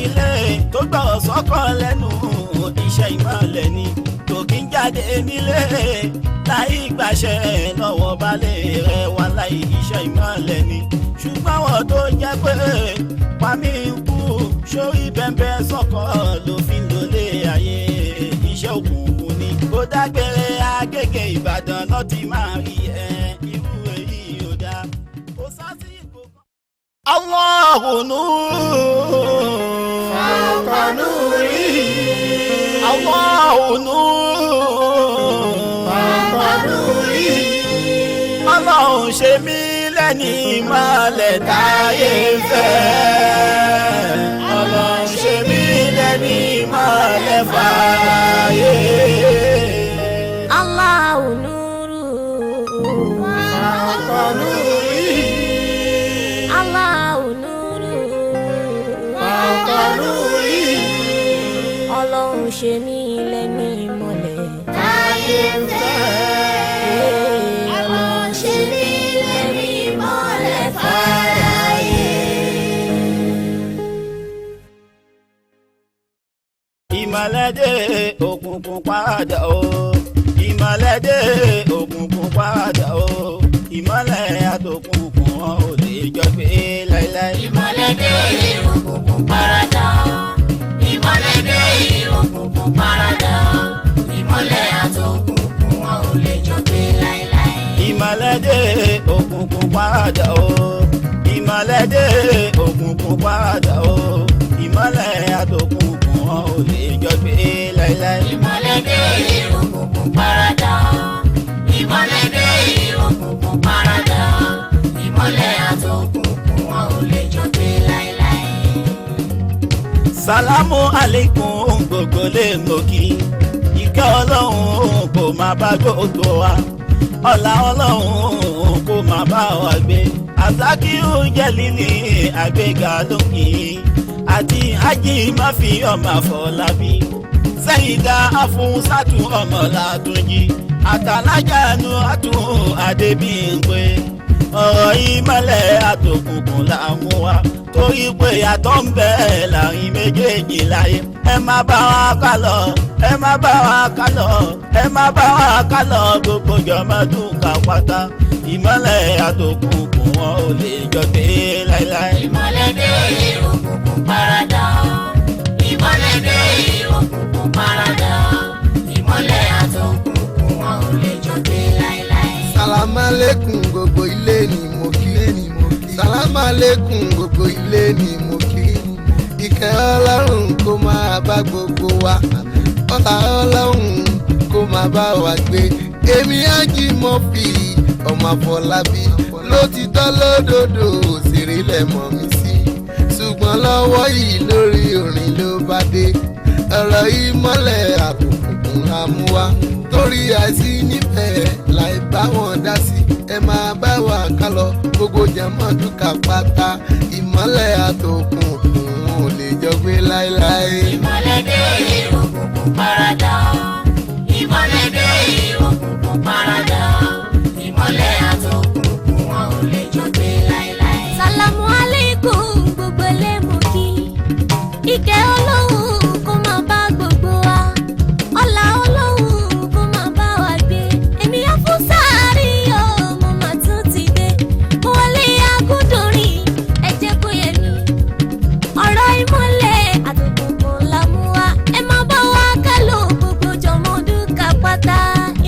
ilé tó gbọ́ sọ́kàn lẹ́nu iṣẹ́ ìmọ̀lẹ̀ ni tó kí ń jáde nílé láì gbàṣẹ lọ́wọ́ balẹ̀ rẹ̀ wá láì iṣẹ́ ìmọ̀lẹ̀ ni ṣùgbọ́n àwọn tó jẹ́ pé pàmí kú sórí bẹ́ńbẹ́ sọ́kọ̀ ló fi ń lólé ayé iṣẹ́ òkùnkùn ni kó dágbére Agége Ìbàdàn náà ti máa rí irú èyí ò dáa kó sásìkò kan. Allahu nur fawqa nuri Allahu nur fawqa nuri Ọlọ́run ṣe mí lẹ́ni ìmọ̀lẹ̀ táyé fẹ́ Ọlọ́run ṣe mí lẹ́ni ìmọ̀lẹ̀ fàyè. Allahu nuru fawqa nuri Allahu nuru fawqa nuri Ọlọ́run ṣe mí lẹ́ni ìmọ̀lẹ̀ táyé fẹ́ Ọlọ́run ṣe mí lẹ́ni ìmọ̀lẹ̀ fàyè. Ìmọ̀lẹ̀ dé òkùnkùn padà o ìmọ̀lẹ̀ dé òkùnkùn padà o ìmọ̀lẹ̀ àtòkùnkùn wọn ò lè jọ gbé láíláí. Ìmọ̀lẹ̀ dé òkùnkùn paradà ìmọ̀lẹ̀ dé òkùnkùn paradà ìmọ̀lẹ̀ àtòkùnkùn wọn ò lè jọ gbé láíláí. Ìmọ̀lẹ̀ dé òkùnkùn padà o ìmọ̀lẹ̀ dé òkùnkùn padà o ìmọ̀lẹ̀ àtòkùnkùn wọn ò lè jọ gbé láíláí. Ìmọ̀lẹ̀ dé òkùnkùn paradà ìmọ̀lẹ̀ dé òkùnkùn paradà ìmọ̀lẹ̀ àtòkùnkùn wọn ò lè jọ gbé láíláí. Sàlámù aleikum gbogbo lè mọ̀kí ìkẹ́ Ọlọ́run kò máa bá gbogbo wa ọlá Ọlọ́run kò máa bá wa gbé Azakiru Jẹ́lílì àgbéga lókè àti Hájì Máfì ọmọ Àfọlábí Sẹ́yìndà Afúnsátù ọmọ Látúnjí àtàlájà Nuratu Adébímpé ọ̀rọ̀ ìmọ̀lẹ̀ àtòkùnkùn là ń mú wa torí pé yàtọ̀ ń bẹ láàrin méjèèjì láyé ẹ má bá wa ká lọ ẹ má bá wa ká lọ ẹ má bá wa ká lọ gbogbo jọmọdún ká pátá ìmọ̀lẹ̀ àtòkùnkùn wọn ò lè jọ gbé láíláí. Ìmọ̀lẹ̀ dé òkùnkùn paradà ìmọ̀lẹ̀ dé òkùnkùn paradà ìmọ̀lẹ̀ àtòkùnkùn wọn ò lè jọ gbé láíláí. Sàlámà lẹ́kùn gbogbo ilé ni mo kí. Sàlámà lẹ́kùn gbogbo ilé ni mo kí. Ìkẹ́ Ọlọ́run kó máa bá gbogbo wa. Ọlá Ọlọ́run kó máa bá wa gbé. Èmi Hájì Máfì ọmọ Àfọlábí ló ti tọ́ lódodo òṣèré lẹ̀ mọ̀ mí sí. Ṣùgbọ́n lọ́wọ́ yìí lórí orin ló bá dé. Ọ̀rọ̀ ìmọ̀lẹ̀ àtòkùnkùn la mú wá. Torí àìsí nífẹ̀ẹ́ láì bá wọn dá sí. Ẹ máa bá wa ká lọ gbogbo jàmọ́ dúkà pátá. Ìmọ̀lẹ̀ àtòkùnkùn ò lè jọ gbé láéláé. Ìmọ̀lẹ̀ dé òkùnkùn paradà ìmọ̀lẹ̀ dé òkùnkùn paradà ìmọ̀lẹ̀ àtòkùnkùn wọn ò lè jọ gbé láíláí. Salamu alaikum gbogbo lè mọ̀ kí ìkẹ́ Ọlọ́run kó máa bá gbogbo wa ọlá Ọlọ́run kó máa bá wa gbé èmi Afúnsáàrí mo máa tún ti dé mo wọlé agúndùnrin ẹ jẹ́ kó yẹ mí ọ̀rọ̀ ìmọ̀lẹ̀ àtòkùnkùn la mú wa ẹ má bá wa ká lò gbogbo jọmọdún ká pátá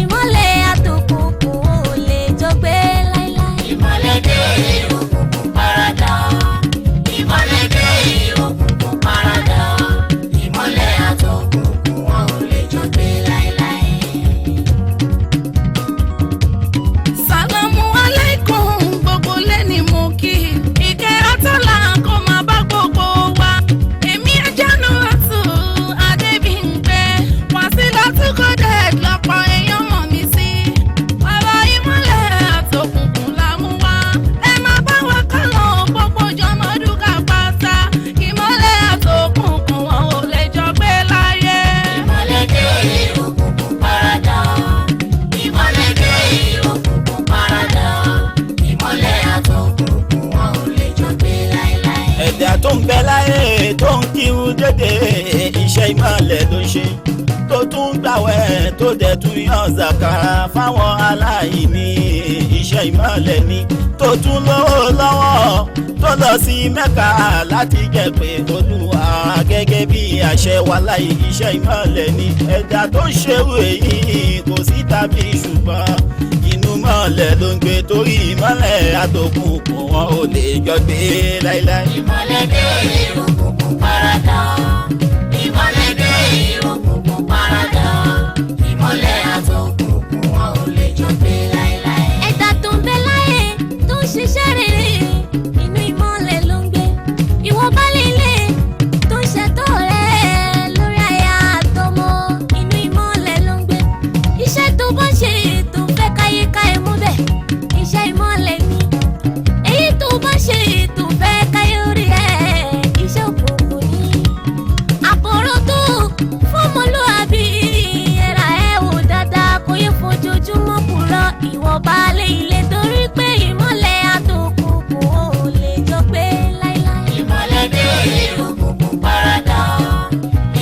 ìmọ̀lẹ̀ àtòkùnkùn ò lè jọ gbé láíláí. Ìmọ̀lẹ̀ dé òkùnkùn paradà ìmọ̀lẹ̀ dé òkùnkùn paradà ìmọ̀lẹ̀ àtòkùnkùn wọn ò lè jọ gbé láíláí. Sàlámù aláìkùm gbogbo lẹ́ni mo kí ìkẹ́ àtọ́là kó máa bá gbogbo wa èmi Nuratu Adébímpé Wàsílátù Coded lọ́pọ̀ èèyàn mọ̀ mí sí ọ̀rọ̀ ìmọ̀lẹ̀ àtòkùnkùn la mú wá ẹ má bá wa ká lọ gbogbo jọmọdún ká pátá ìmọ̀lẹ̀ àtòkùnkùn wọn ò lè jọ gbé láyé. Ìmọ̀lẹ̀ dé òkùnkùn paradà ìmọ̀lẹ̀ dé òkùnkùn paradà ìmọ̀lẹ̀ àtòkùnkùn wọn ò lè jọ gbé láíláí. ẹ̀dá tó ń bẹ láyé tó ń kírun dédé iṣẹ́ ìmọ̀lẹ̀ ló ń ṣe tó tún gbàwẹ̀ tó dẹ̀ tún yan zakara fáwọn aláìní iṣẹ́ ìmọ̀lẹ̀ ni tó tún lówó lọ́wọ́ tó lọ sí Mẹ́kà láti jẹ́ pé Olúwa gẹ́gẹ́ bí àṣẹ wa láyé iṣẹ́ ìmọ̀lẹ̀ ni ẹ̀dá tó ń ṣerú èyí kò sí tàbí ṣùgbọ́n inú mọ́lẹ̀ ló ń gbé torí ìmọ́lẹ̀ àtòkùnkùn wọn ò lè jọ gbé láíláí. ìmọ́lẹ̀ dé òkùnkùn paradà ìmọ́lẹ̀ dé òkùnkùn paradà ìmọ́lẹ̀ àtòkùnkùn wọn ò lè jọ gbé láíláí. ẹ̀dá tó ń bẹ láyé tó ń ṣiṣẹ́ rere inú ìmọ́lẹ̀ ló ń gbé ìwọ bá lélẹ̀ tó ń ṣètò rẹ̀ lórí aya àtọmọ inú ìmọ́lẹ̀ ló ń gbé iṣẹ́ tó bá ṣe tó ń fẹ́ káyé ká ẹ mú bẹ̀ iṣẹ́ ìmọ́lẹ̀ ni èyí tó bá ṣe tó ń fẹ́ káyé orí ẹ̀ iṣẹ́ òkùnkùn ni àbọ̀rọ̀ tó fọmọlúwàbí ẹ̀rà ẹ̀ wò dáadáa kò yẹ fojoojúmọ́ kúrò ìwọ baálé ilé torí pé ìmọ́lẹ̀ àtòkùnkùn ò lè jọ gbé láíláí. ìmọ́lẹ̀ dé òkùnkùn paradà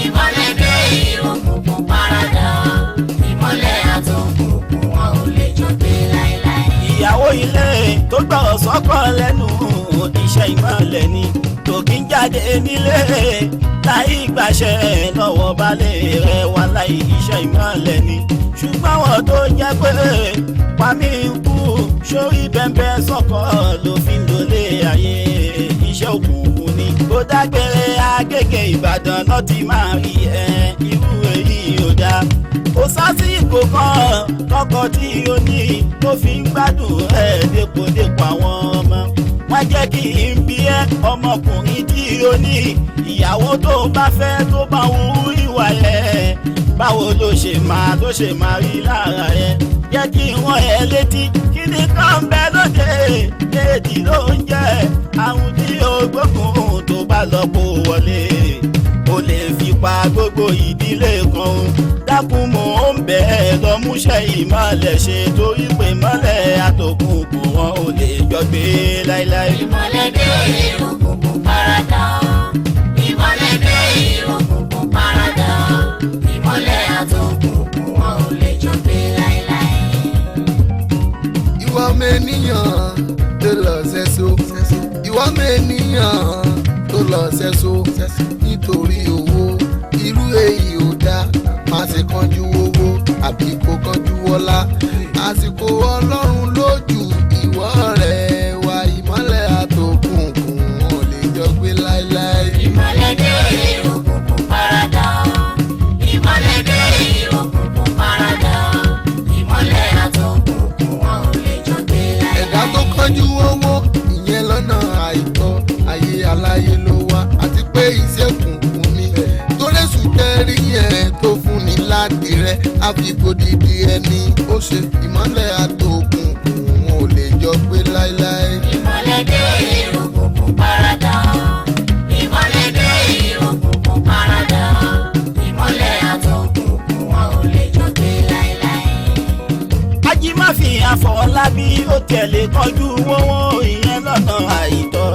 ìmọ́lẹ̀ dé òkùnkùn paradà ìmọ́lẹ̀ àtòkùnkùn wọn ò lè jọ gbé láíláí. ìyàwó ilé tó gbọ́rọ̀ sọ́kọ lẹ́nu iṣẹ́ ìmọ̀lẹ̀ ni tó kí ń jáde nílé láì gbàṣẹ lọ́wọ́ baálé rẹ̀ wá láì iṣẹ́ ìmọ̀lẹ̀ ni ṣùgbọ́n àwọn tó jẹ́ pé pàmí ń kú sórí bẹ́ńbẹ́ sọ́kọ ló fi ń lólé ayé iṣẹ́ òkùnkùn ni ó dágbére Agége Ìbàdàn náà ti máa rí ẹ irú èyí ò dáa kò sásìkò kan tọkọ tí ó ní tó fi ń gbádùn ẹ dépòdépò àwọn ọmọ wọn jẹ́ kí n bí ẹ ọmọkùnrin tí ó ní ìyàwó tó bá fẹ́ tó bá wù ìwà ẹ báwo ló ṣe máa rí lára ẹ jẹ́ kí wọ́n ẹ létí kí ni kàn bẹ́ lóde èdè ló ń jẹ́ àrùn tí ó gbógun tó bá lọ kó wọlé ó lè fi pa gbogbo ìdílé kan dákun mò ń bẹ̀ ẹ́ lọ́múṣẹ́ ìmọ̀lẹ̀ ṣe torí pé mọ́lẹ̀ àtòkùnkùn wọn ò lè jọ gbé láíláí. ìmọ́lẹ̀ dé òkùnkùn paradà ìmọ́lẹ̀ dé òkùnkùn paradà ìmọ́lẹ̀ àtòkùnkùn wọn ò lè jọ gbé láíláí. ìwọ mẹ́niyàn tó lọ sẹ́so ìwọ mẹ́niyàn tó lọ sẹ́so nítorí owó irú èyí ò dáa má ṣe kánjú owó àbí kó kánjú ọlá àsìkò Ọlọ́run lójú ìwọ rẹ̀ wá ìmọ́lẹ̀ àtòkùnkùn ò lè jọ gbé láíláí. ìmọ́lẹ̀ dé òkùnkùn paradà ìmọ́lẹ̀ dé òkùnkùn paradà ìmọ́lẹ̀ àtòkùnkùn wọn ò lè jọ gbé láíláí. ẹ̀dá tó kánjú owó ìyẹn lọ́nà àìtọ́ ayé aláyé ló wá àti pé iṣẹ́ kùnkùn ni tó lẹ́sùn tẹ́rí yẹn tó fún ni láti rẹ̀ àfikò dídí ẹni ó ṣe ìmọ́lẹ̀ àtòkùnkùn wọn ò lè jọ gbé láíláí. ìmọ́lẹ̀ dé òkùnkùn paradà ìmọ́lẹ̀ dé òkùnkùn paradà ìmọ́lẹ̀ àtòkùnkùn wọn ò lè jọ gbé láíláí. Ajímáfì Àfọlábí ó tẹ̀lé tọ́jú owó ìyẹn lọ́nà àìtọ́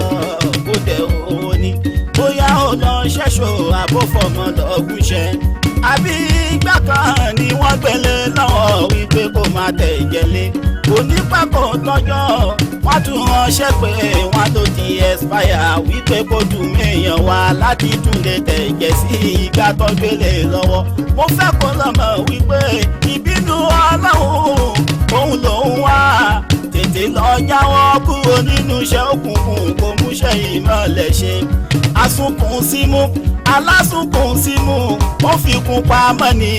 kó dẹ̀ owó ni bóyá ó lọ ṣẹ́ṣọ àbófọmọ lọ́gùnṣẹ́ àbí ìgbà kan ni wọ́n gbélé lọ́wọ́ wípé kó máa tẹ̀ jẹ́lé onípàkó tọ́jọ́ wọ́n tún ránṣẹ́ pé wọ́n ló ti expire wípé kó ju méèyàn wá láti tún lè tẹ̀ jẹ́ sí ìgbà tó gbélé lọ́wọ́ mo fẹ́ kó lọ́mọ wípé ìbínú Ọlọ́run òun lòun wá tètè lọ jáwọ́ kúrò nínú iṣẹ́ òkùnkùn kó múṣẹ́ ìmọ̀lẹ̀ ṣe asunkun símú alásùnkun símú ó fi kún pamọ́ ní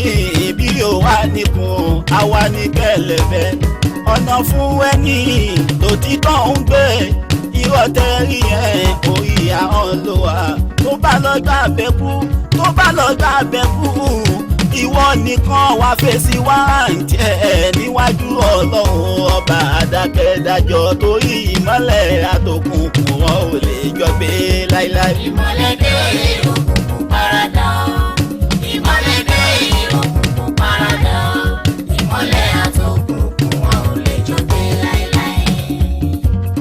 ibi yóò wá nìkún àwa ní kẹlẹ̀bẹ̀ ọ̀nà fún ẹni lòtítọ́ ń gbé irọ́ tẹ́rí ẹ̀ orí àwọn ló wà tó bá lọ gbà bẹ́kú ìwọ nìkan wá fèsì wáǹtì ẹ̀ níwájú Ọlọ́run ọba àdákẹ́dájọ́ torí ìmọ́lẹ̀ àtòkùnkùn wọn ò lè jọ gbé láíláí. ìmọ́lẹ̀ dé òkùnkùn paradà ìmọ́lẹ̀ dé òkùnkùn paradà ìmọ́lẹ̀ àtòkùnkùn wọn ò lè jọ gbé láíláí.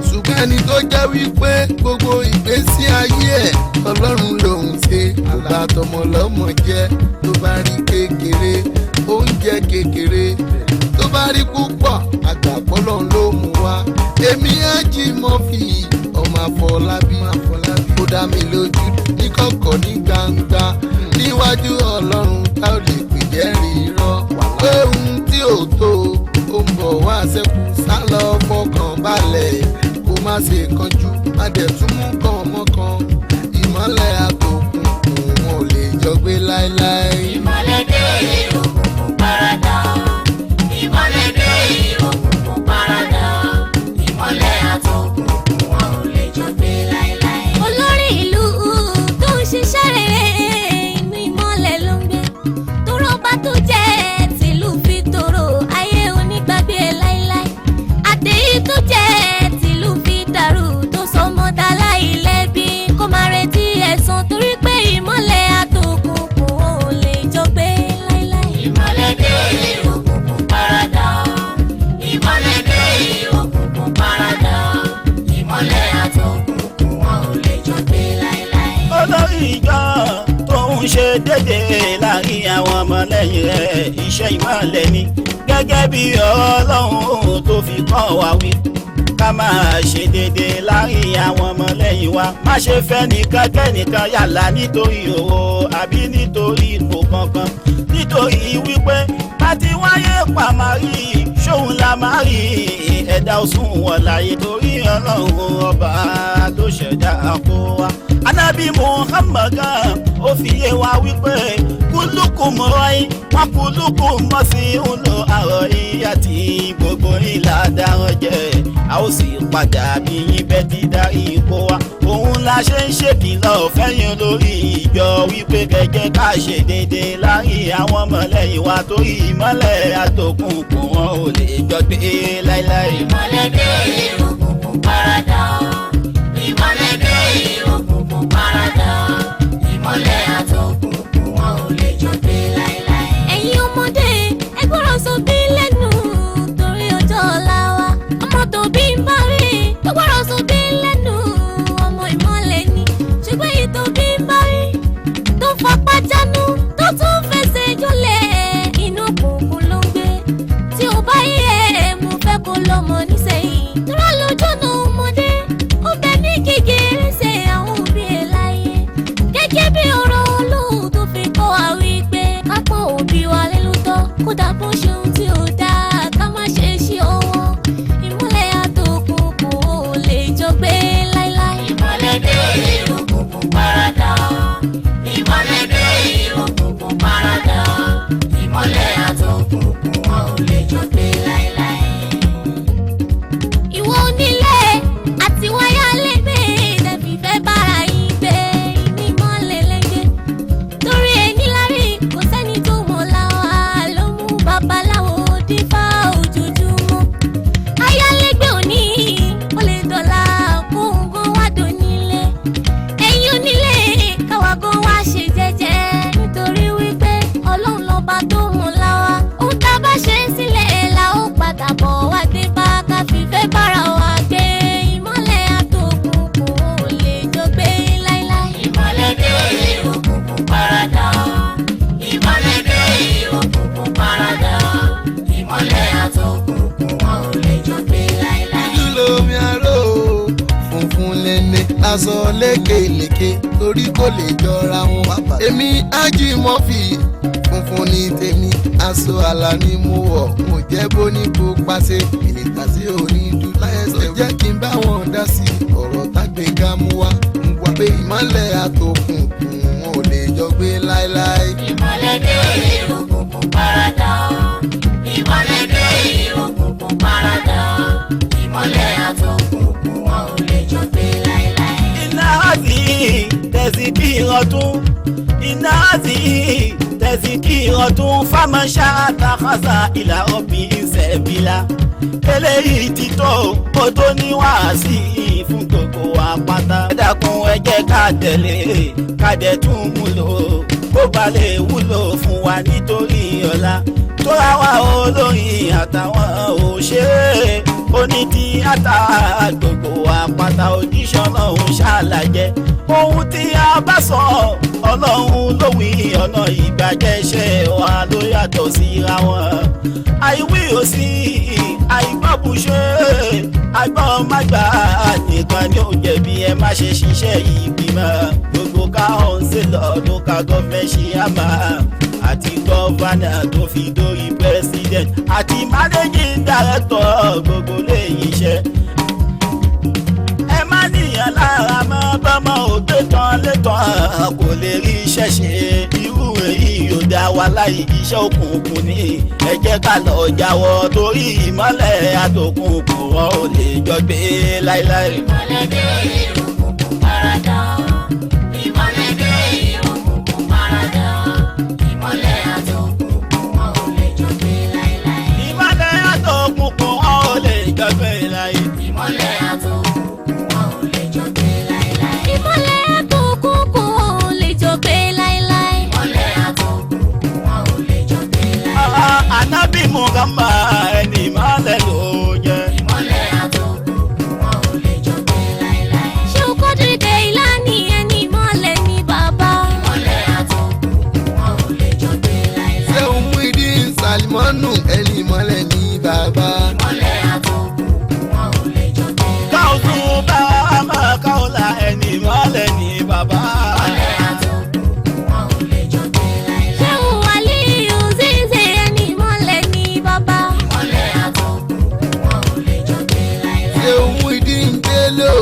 ṣùgbọ́n ẹni tó jẹ́ wípé gbogbo ìgbésí ayé ẹ̀ ọlọ́run lòun ṣe kò bá tọmọ lọ́mọ jẹ́ tó bá rí kékeré oúnjẹ kékeré tó bá rí púpọ̀ àgbàpọ̀lọ́ ló mú wá èmi Ajímọ́fì ọmọ Àfọlábí ó dá mi lójú ní kọ̀kọ̀ ní gbangba níwájú ọlọ́run tá ò lè pè jẹ́rìí irọ́ pé ohun tí ò tó ó ń bọ̀ wá ṣẹ́kù sálọ fọkàn balẹ̀ kó má ṣe kánjú má dẹ̀ tún mú kàn mọ́kàn ìmọ́lẹ̀ àtòkùn òun ò lè jọ gbé láéláé. ìmọ́lẹ̀ dé òkùnkùn paradà ìmọ́lẹ̀ dé òkùnkùn paradà ìmọ́lẹ̀ àtòkùnkùn wọn ò lè jọ gbé láéláé. olórí ìlú tó ń ṣiṣẹ́ rere inú ìmọ́lẹ̀ ló ń gbé tó rọ́bà tó jẹ́ tìlú fi tòrò ayé onígbàgbé láíláí àtẹ̀yí tó jẹ́ tìlú fi dàrú tó sọmọ dálá ìlẹ́bí kó máa retí ẹ̀san torí pé ìmọ́lẹ̀ àtòkùnkùn ò lè jọ gbé láíláí. ìmọ́lẹ̀ dé òkùnkùn paradà ìmọ́lẹ̀ dé òkùnkùn paradà ìmọ́lẹ̀ àtòkùnkùn wọn ò lè jọ gbé láéláé. olórí ìjọ tó ń ṣe déédéé láàrin àwọn ọmọlẹ́yìn rẹ̀ iṣẹ́ ìmọ̀lẹ̀ ni gẹ́gẹ́ bí ọlọ́run tó fi kọ́ wa wí ká máa ṣe déédéé láàrin àwọn ọmọlẹ́yìn wa má ṣe fẹ́ nìkan kẹ́nìkan yàlá nítorí owó àbí nítorí ipò kankan nítorí wípé láti wáyé pàmárì ṣóun la máa rí ẹ̀dá òsùn wọn láyé torí ọlọ́run ọba tó ṣẹ̀dá kó wa. Ànábì Muhammad ó fi yé wa wípé kúlùkùn mọ́ọ́yìn wọn kúlùkùn mọ́ sí ń lo àrọ̀ ìyá tí gbogbo ìlà dáràn jẹ́ a ó sì padà bí yín bẹ́ẹ̀ ti darí kó wa. òun la ṣe ń ṣèkìlọ̀ fẹ́yìn lórí ìjọ wípé kẹ̀kẹ́ ká ṣe déédéé láàrin àwọn ọmọlẹ́yìn wa torí ìmọ́lẹ̀ àtòkùnkùn wọn ò lè jọ gbé láéláé. ìmọ́lẹ̀ dé òkùnkùn paradà ìmọ́lẹ̀ dé òkùnkùn paradà ìmọ́lẹ̀ àtòkùnkùn wọn ò lè jọ gbé láéláé. ẹ̀yin ọmọdé ẹ gbọ́dọ̀ sọ bí lẹ́nu torí ọjọ́ ọ̀la wa ọmọ tó bí ń bá rí tó gbọ́dọ̀ sọ bí lẹ́nu ọmọ ìmọ̀lẹ̀ ni ṣùgbọ́n èyí tó bí ń bá rí tó fapá jánu tó tún fẹsẹ̀ jọlẹ̀ inú òkùnkùn ló ń gbé tí ó bá yẹ mo fẹ́ kó lọ́mọ nísẹ̀yìn tọ́lá lójú ọ̀nà ọmọdé ó bẹ ní kékeré ṣe àwọn òbí ẹ̀ láyé gẹ́gẹ́ bí ọ̀rọ̀ Ọlọ́run tó fi kọ́ wa wípé ká pọ́n òbí wa lé lóòótọ́ kódà bó ṣe ohun tí ò dáa ká má ṣe ṣe ọwọ́ ìmọ́lẹ̀ àtòkùnkùn ò lè jọ gbé láíláí. ìmọ́lẹ̀ dé òkùnkùn paradà ìmọ́lẹ̀ dé òkùnkùn paradà ìmọ́lẹ̀ àtòkùnkùn wọn ò lè jọ gbé láéláé. ìwọ onílé àti wáyà lébè tẹ̀fì fẹ́ bára yín gbé ìní mọ́lẹ̀ lẹ́gẹ́ torí ẹni lárí kò sẹ́ni tó mọ̀ láwa ló mú babaláwo dífá ojoojúmọ́ ayálégbé òní ó lè dọ̀la kóhun gan wá dónílé ẹ̀yin onílé káwa gan wá ṣe jẹ́jẹ́ nítorí wípé ọlọ́run lọ́ba tó mọ̀ láwa ó tá a bá ṣe sílẹ̀ la ó padà bọ̀ wá dé bá ká fìfẹ́ bára wa gbé ìmọ́lẹ̀ àtòkùnkùn ò lè jọ gbé láíláí. ìmọ́lẹ̀ dé òkùnkùn paradà ìmọ́lẹ̀ dé òkùnkùn paradà ìmọ́lẹ̀ àtòkùnkùn wọn ò lè jọ gbé láéláé. dúdú lomi aró funfun lẹ́lẹ́ aṣọ lékelèké torí kò lè jọra wọn. èmi Ajímọ́fì funfun ní tèmi aṣọ àlà ni mo wọ̀ mo jẹ́ bó ní kó pàṣẹ ìlẹ̀ta sí onídùú láyẹ̀sẹ̀ jẹ́ kí n bá wọn dá sí ọ̀rọ̀ tágbéga mú wá ń wá pé ìmọ́lẹ̀ àtòkùnkùn wọn ò lè jọ gbé láéláé. ìmọ́lẹ̀ dé òkùnkùn paradà ìmọ́lẹ̀ dé òkùnkùn paradà ìmọ́lẹ̀ àtòkùnkùn wọn ò lè jọ gbé láéláé. iná àti tẹ̀sí kí ìrọ̀tún iná àti tẹ̀sí kí ìrọ̀tún fámọ́ṣá àtàkàṣà ìlà ọ̀bì ìṣẹ̀bílà eléyìí ti tó kó tó ní wàásì fún gbogbo àpáta. ẹ dákun ẹ jẹ́ ká tẹ̀lé ká dẹ̀ tún múlò kó ba lè wúlò fún wa nítorí ọ̀la tó ra wa olórin àtàwọn òṣèré onítìátà gbogbo àpáta òjíṣẹ́ ọlọ́run ṣàlàyé ohun tí a bá sọ ọlọ́run ló wí ọ̀nà ìgbàjẹ́ iṣẹ́ wa ló yàtọ̀ síra wọn àìwí òsì àìgbọ́bùṣe àgbọ̀mágbà nìkan ni ó jẹ̀bi ẹ má ṣe ṣiṣẹ́ ìgbìmọ̀ gbogbo káùnsílọ̀ local government ṣíàmà àti gọ́vánà tó fi dórí president àti managing director gbogbo lẹ́yìn iṣẹ́. ẹ má níyàn lára mọ́ bọ́mọ òde tán létàn kò lè rí iṣẹ́ ṣe irú èyí yóò dá wa láì iṣẹ́ òkùnkùn ni ẹ jẹ́ ká lọ jáwọ́ torí ìmọ́lẹ̀ àtòkùnkùn wọn ò lè jọ gbé láíláí. ìmọ́lẹ̀ dé òkùnkùn paradà ìmọ́lẹ̀ dé òkùnkùn paradà ìmọ́lẹ̀ àtòkùnkùn wọn ò lè jọ gbé láíláí. ìmọ́lẹ̀ àtòkùnkùn wọn ò lè jọ gbé láí. ìmọ́lẹ̀ àtòkùnkùn wọn ò lè jọ gbé láíláí. ìmọ́lẹ̀ àtòkùnkùn ò lè jọ gbé láíláí. ìmọ́lẹ̀ àtòkùnkùn wọn ò lè jọ gbé láíláí. Ànábì Muhammad ẹni ìmọ́lẹ̀ ló jẹ́. ìmọ́lẹ̀ àtòkùnkùn wọn ò lè jọ gbé láíláí. ṣé o kọ́ dìde ìlànà ẹni ìmọ́lẹ̀ ní bàbá. ìmọ́lẹ̀ àtòkùnkùn wọn ò lè jọ gbé láíláí. ṣé òun mú ìdí Sàlímọ́nù ẹni ìmọ́lẹ̀ ní bàbá. ìmọ́lẹ̀ àtòkùnkùn wọn ò lè jọ gbé láíláí. Káwùsù bá máa káwùlà ẹni ìmọ́lẹ̀ ní bàbá. ìmọ́lẹ̀ àtòkùnkùn wọn ò lè jọ gbé láíláí. ṣé o Wàlíyù Zízé ẹni ìmọ́lẹ̀ ní bàbá. ìmọ́lẹ̀ àtòkùnkùn wọn ò lè jọ gbé láíláí. ṣé òun mú ìdí Bello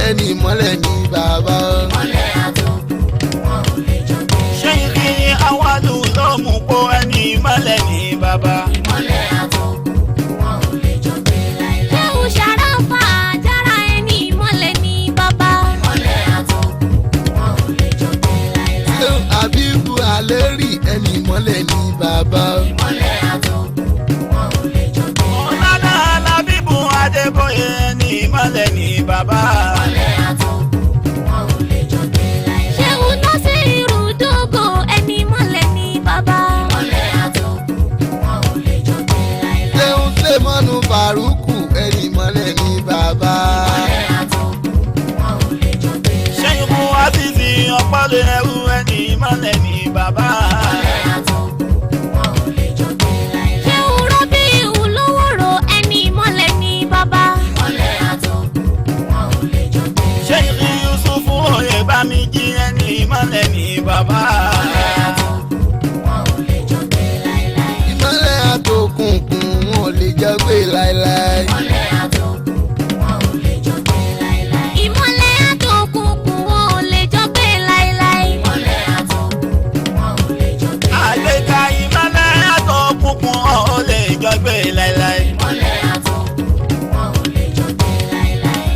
ẹni ìmọ́lẹ̀ ní bàbá. ìmọ́lẹ̀ àtòkùnkùn wọn ò lè jọ gbé láíláí. Ṣé kí àwọn àlùlọ́mù kó ẹni ìmọ́lẹ̀ ní bàbá? ìmọ́lẹ̀ àtòkùnkùn wọn ò lè jọ gbé láíláí. ṣé o Ṣàráfà Àjàrà ẹni ìmọ́lẹ̀ ní bàbá. ìmọ́lẹ̀ àtòkùnkùn wọn ò lè jọ gbé láíláí. ṣé òun Habibu Aleri ẹni ìmọ́lẹ̀ ní bàbá. ìmọ́lẹ̀ àtòkùnkùn wọn ò lè jọ gbé láíláí. Ọ̀làdà Lábíbù Adébóyè ẹni ìmọ́lẹ̀ ní bàbá. ìmọ́lẹ̀ àtòkùnkùn wọn ò lè jọ gbé láíláí. ṣé o Nasiru Dogo ẹni ìmọ́lẹ̀ ní bàbá. ìmọ́lẹ̀ àtòkùnkùn wọn ò lè jọ gbé láíláí. ṣé òun Sèmọ́nù Fàrúkù ẹni ìmọ́lẹ̀ ní bàbá. ìmọ́lẹ̀ àtòkùnkùn wọn ò lè jọ gbé láíláí. Ṣé ikú Azizi ọ̀pọ̀lẹ̀ ẹrú ẹni ìmọ́lẹ̀ ní bàbá? ìmọ́lẹ̀ àtòkùnkùn wọn ò lè jọ gbé láíláí. ṣé o Rabiu Lówóró ẹni ìmọ́lẹ̀ ní bàbá. ìmọ́lẹ̀ àtòkùnkùn wọn ò lè jọ gbé láíláí. Ṣé ikú Yusufu Oyèbámijí ẹni ìmọ́lẹ̀ ní bàbá? ìmọ́lẹ̀ àtòkùnkùn wọn ò lè jọ gbé láíláí. ìmọ́lẹ̀ àtòkùnkùn wọn ò lè jọ gbé láéláé. ìmọ́lẹ̀ àtòkùnkùn wọn ò lè jọ gbé láíláí. ìmọ́lẹ̀ àtòkùnkùn wọn ò lè jọ gbé láíláí. ìmọ́lẹ̀ àtòkùnkùn wọn ò lè jọ gbé láíláí. Àgbéga ìmọ́lẹ̀ àtòkùnkùn ò lè jọ gbé láíláí. ìmọ́lẹ̀ àtòkùnkùn wọn ò lè jọ gbé láíláí.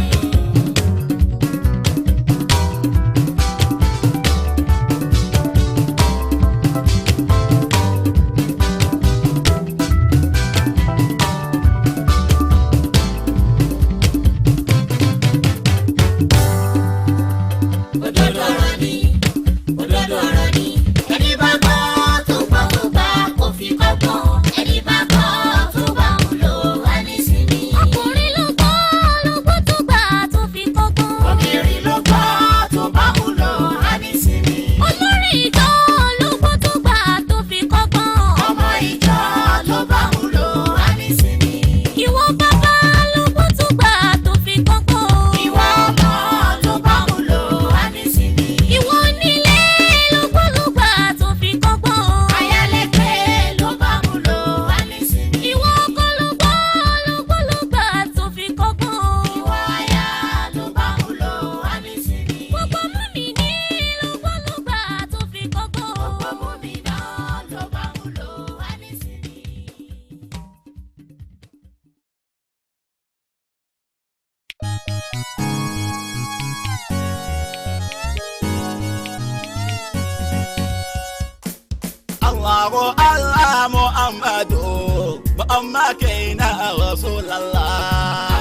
òdodo ọ̀rọ̀ ni òdodo ọ̀rọ̀ ni ẹni bá gbọ́ tó gbọ́ tó gbà kó fi kọ́gbọ́n ẹni bá gbọ́ tó bá ń lò wá nísìnyí. ọkùnrin ló gbọ́ tó gbà tó fi kọ́gbọ́n. obìnrin ló gbọ́ tó bá ń lò wá nísìnyí. olórí ìjọ ló gbọ́ tó gbà tó fi kọ́gbọ́n. ọmọ ìjọ tó bá ń lò wá nísìnyí. ìwọ bàbá ló gbọ́ tó gbà tó fi kọ́gbọ́n. ìwọ ọmọ tó bá ń lò wá nísìnyí. ìwọ onílé ló gbọ́ tó fi kọ́gbọ́n. ayálégbé ló bá ń lò wá nísìnyí. ìwọ ọkọ ló gbọ́ tó fi kọ́gbọ́n. ìwọ aya ló bá ń lò wá nísìnyí. gbogbo mùmínì ló gbọ́ tó fi kọ́gbọ́n. gbogbo mùmínà ló bá ń lò wá nísìnyí. Allahu Allah Muhammadu Muhammad kaina Rasulallah.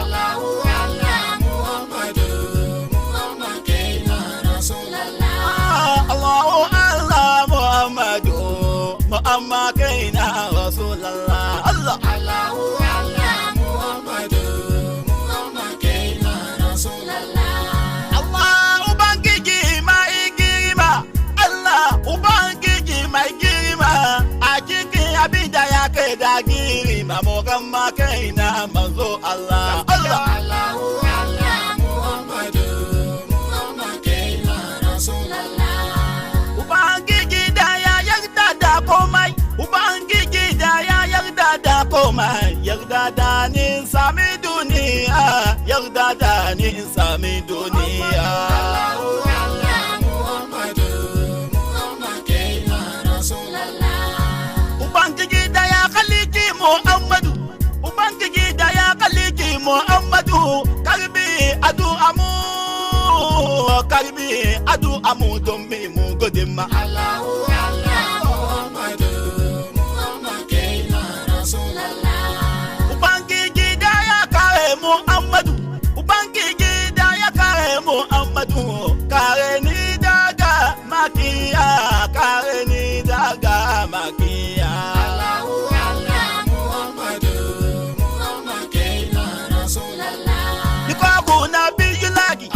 Allahu Allah Muhammadu Muhammad kaina Rasulallah. Allahu Allah Muhammadu Muhammad kaina Rasulallah. Allah. Allahu Allah Muhammadu Muhammad kaina manzo Allah Allah Ubangiji da ya yarda da komai Ubangiji da ya yarda da komai yarda da ni sami duniya yarda da ni sami duniya Ubangiji da ya kaliki Muhammadu Ubangiji da ya kaliki Muhammadu karbi adu amu don me mu godin ma Ubangiji da ya kare Muhammadu Ubangiji da ya kare Muhammadu kare ni daga makiya kare ni daga makiya Niko na biyu lagi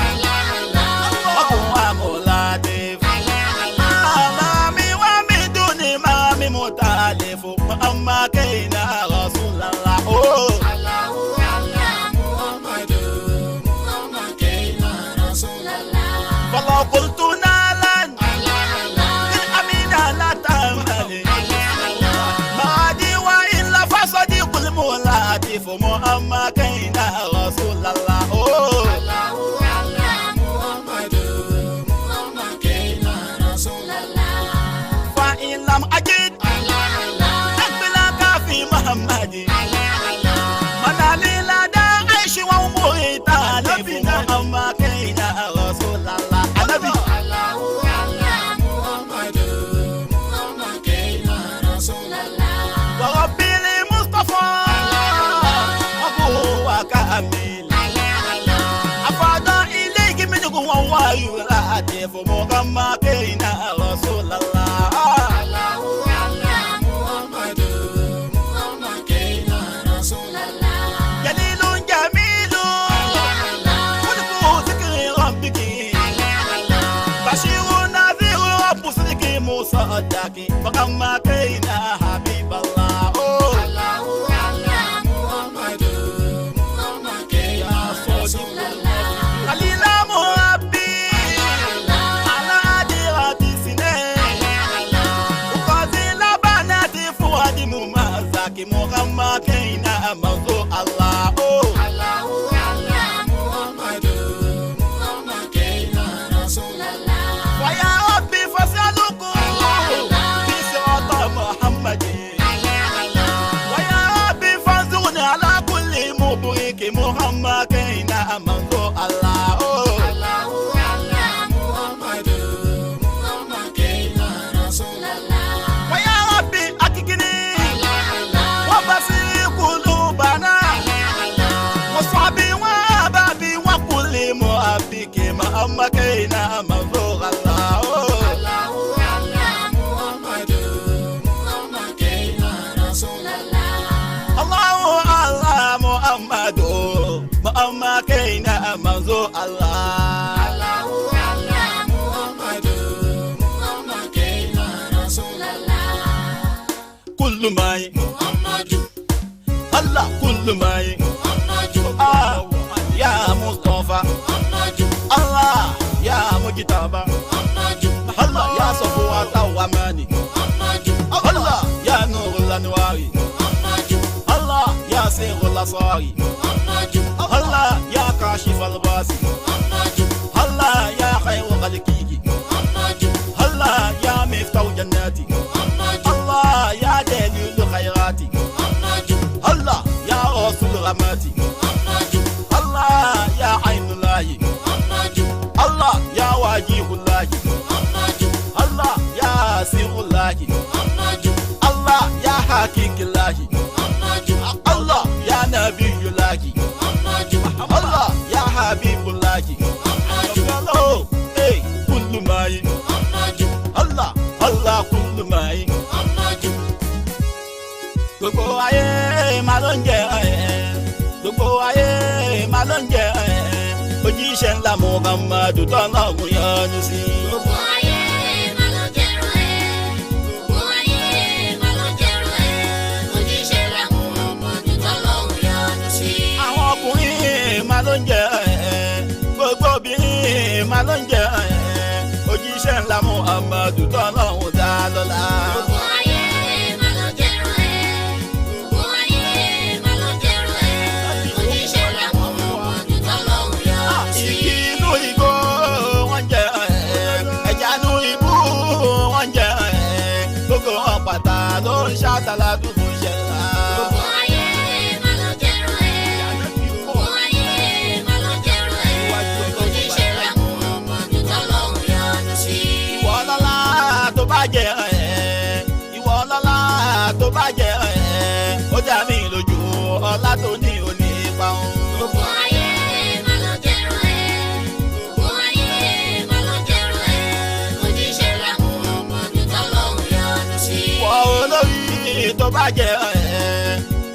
Muhammad kaina Rasulullah oh فلو قلت نالا للأمين لا تأمل ما دي وإلا فصديق المولات فمحمد كينا رسول الله oh فإن لم أجد أقبلك في محمد منالي لدى عيش وأموري تالف محمد كينا رسول الله النبي وربي المصطفى وهو كامل أفاد إليك من قوة ويراتي فمحمد كينا رسول الله صدقي فكما كينا حبيب الله قليل مربي على عديرة سنين وقازل بناتي فؤاد ممازك مغمى كينا موضوع الله Muhammad kaina manzo Allah oh wa ya rabbi akigini wa basi qulubana wa sabi wa babi wa kulli mu'abbiki Muhammad kaina manzo Allah oh Muhammad kaina manzo Allah kullu mai Muhammadu Allah kullu mai Muhammadu ya Mustafa Muhammadu Allah ya Mujtaba Muhammadu Allah ya Safwa Tawamani Muhammadu Allah ya Nurul Anwari Muhammadu Allah ya Sirul Asari Allah ya kashif al-basi Allah ya khayr khalqihi Allah ya miftahu jannati Allah ya dalil khayrati Allah ya rasul rahmati Allah ya ainullahi Allah ya wajihullahi Allah ya sirullahi Allah ya hakikillahi Allah ya nabiyullahi Allah ya habibullahi Allah hey kullu mai Allah Allah kullu mai gbogbo ayé ma ló ń jẹ gbogbo ayé ma ló ń jẹ òjíṣẹ́ ńlá Muhammadu tọ́lọ́run yọ́nú sí. Gbogbo ayé ma ló jẹ́rú ẹ̀. Gbogbo ayé ma ló jẹ́rú ẹ̀. Òjíṣẹ́ ńlá Muhammadu tọ́lọ́run máa ló ń jẹ òjíṣẹ́ ńlá Muhammadu tọ́lọ́hún dá lọ́lá. Gbogbo ayé máa ló jẹ́rọ ẹ̀. Gbogbo ayé máa ló jẹ́rọ ẹ̀. Òjíṣẹ́ ńlá Muhammadu tọ́lọ́hún yọ sí. Inú igbó wọ́n jẹ ẹja inú ibú wọ́n jẹ gbogbo wọn pátá ló ń ṣàtàlà dúdú ṣẹlá. Gbogbo ayé máa ló jẹ́rọ ẹ̀. Gbogbo ayé máa ló jẹ́rọ ẹ̀. Òjíṣẹ́ ńlá Muhammadu tọ́lọ́hún yọ sí. Ìwọ ọlọ́lá tó bá jẹ ìwọ ọlọ́lá tó bá jẹ ó dá mi lójú ọlá tó ní òní pa òun. Gbogbo ayé máa ló jẹ́rọ ẹ̀. Gbogbo ayé máa ló jẹ́rọ ẹ̀. Òjíṣẹ́ ńlá Muhammadu tọ́lọ́hún yọ sí. Ìwọ olórí tó bá jẹ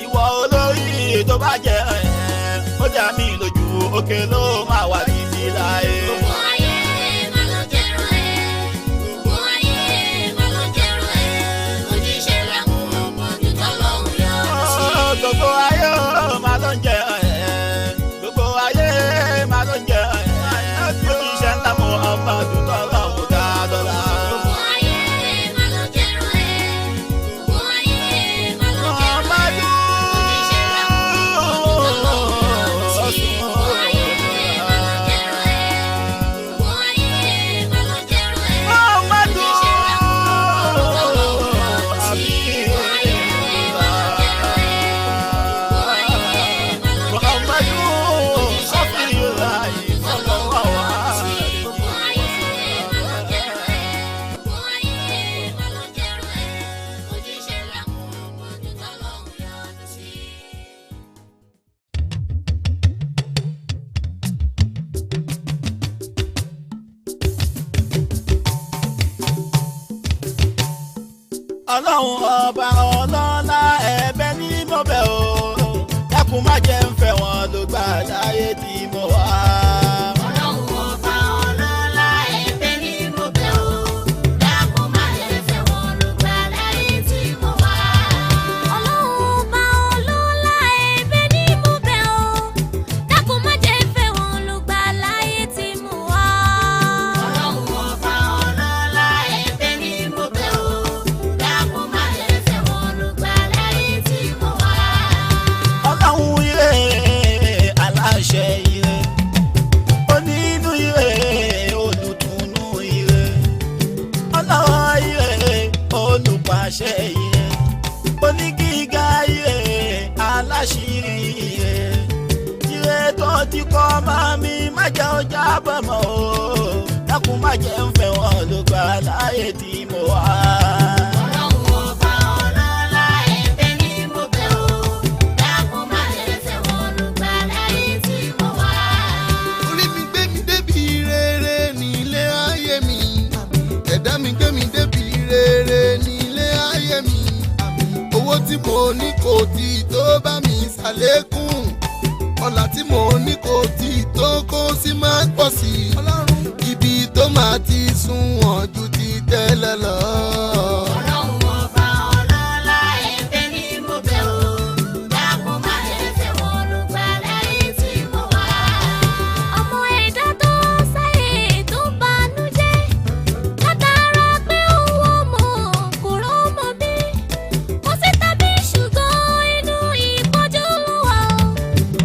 ìwọ olórí tó bá jẹ ó dá mi lójú òkè ló máa wà títí láé. Gbogbo ayé máa ló jẹ́rọ ẹ̀. Gbogbo ayé máa ló jẹ́rọ ẹ̀. Òjíṣẹ́ ńlá Muhammadu tọ́lọ́hún yọ sí. Gbogbo ayé máa ló ń jẹ gbogbo ayé máa ló ń jẹ òjíṣẹ́ ńlá Muhammadu tọ́lọ́hún dá lọ́lá. Gbogbo ayé máa ló jẹ́rọ ẹ̀. Gbogbo ayé máa ló jẹ́rọ ẹ̀. Òjíṣẹ́ ńlá Muhammadu tọ́lọ́hún yọ sí. Gbogbo ayé máa ló jẹ́rọ ẹ̀. Gbogbo ayé máa ló jẹ́rọ ẹ̀. Muhammadu Òjíṣẹ́ ńlá Muhammadu tọ́lọ́hún yọ sí. Gbogbo ayé máa ló jẹ́rọ ẹ̀. Gbogbo ayé máa ló jẹ́rọ ẹ̀. Muhammadu Rasulullah sallallahu alaihi Gbogbo ayé máa ló jẹ́rọ ẹ̀. Gbogbo ayé máa ló jẹ́rọ ẹ̀. Òjíṣẹ́ ńlá Muhammadu tọ́lọ́hún yọ sí. Ọlọ́run ọba ọlọ́lá ẹ̀bẹ̀ ní mo bẹ̀ o dákun má jẹ́ ń fẹ́ wọn ló gbà láyé tí mo wà. Ọlọ́run ọba ọlọ́lá ẹ̀bẹ̀ ni mo bẹ̀ ọ́. Dákun má jẹ́ fẹ́ wọn ló gbà láyé tí mo wà. Ọlọ́run ọba ọlọ́lá ẹ̀bẹ̀ ni mo bẹ̀ ọ́. Dákun má jẹ́ fẹ́ wọn ló gbà láyé tí mo wà. Ọlọ́run ọba ọlọ́lá ẹ̀bẹ̀ ni mo bẹ̀ ọ́. Dákun má jẹ́ fẹ́ wọn ló gbà láyé tí mo wà. Ọlọ́run ire aláṣẹ ire onínú ire olùtùnú ire Ọlọ́run ire olùpàṣẹ ire onígíga ire aláṣírí ire ire tó ti kọ́ máa mi má jẹ́ ọjà bọ̀mọ́ o dákun má jẹ́ ń fẹ́ wọn ló gbà láyé tí mo wà. Ọlọ́run ọba ọlọ́lá ẹ̀bẹ̀ ni mo bẹ̀ ọ́. Dákun má jẹ́ fẹ́ wọn ló gbà láyé tí mo wà. orí mi gbé mi débi rere nílé ayé mi ẹ̀dá mi gbé mi débi rere nílé ayé mi owó tí mo ní kò tí tó bá mi ṣàlékún ọlá tí mo ní kò tí tó kó sí máa pọ̀ sí ibi tó máa ti sunwọ̀n ju ti tẹ́lẹ̀ lọ. Ọlọ́run ọba ọlọ́lá ẹ̀bẹ̀ ni mo bẹ̀ ọ́. Dákun má jẹ́ fẹ́ wọn ló gbà láyé tí mo wà. Ọmọ ẹ̀dá tó sáyé tó banújẹ́ látara pé owó ọmọ kò rọ́mọ bí. Kò sí tàbí ṣùgbọ́n inú ìpọ́njú ló wà ó.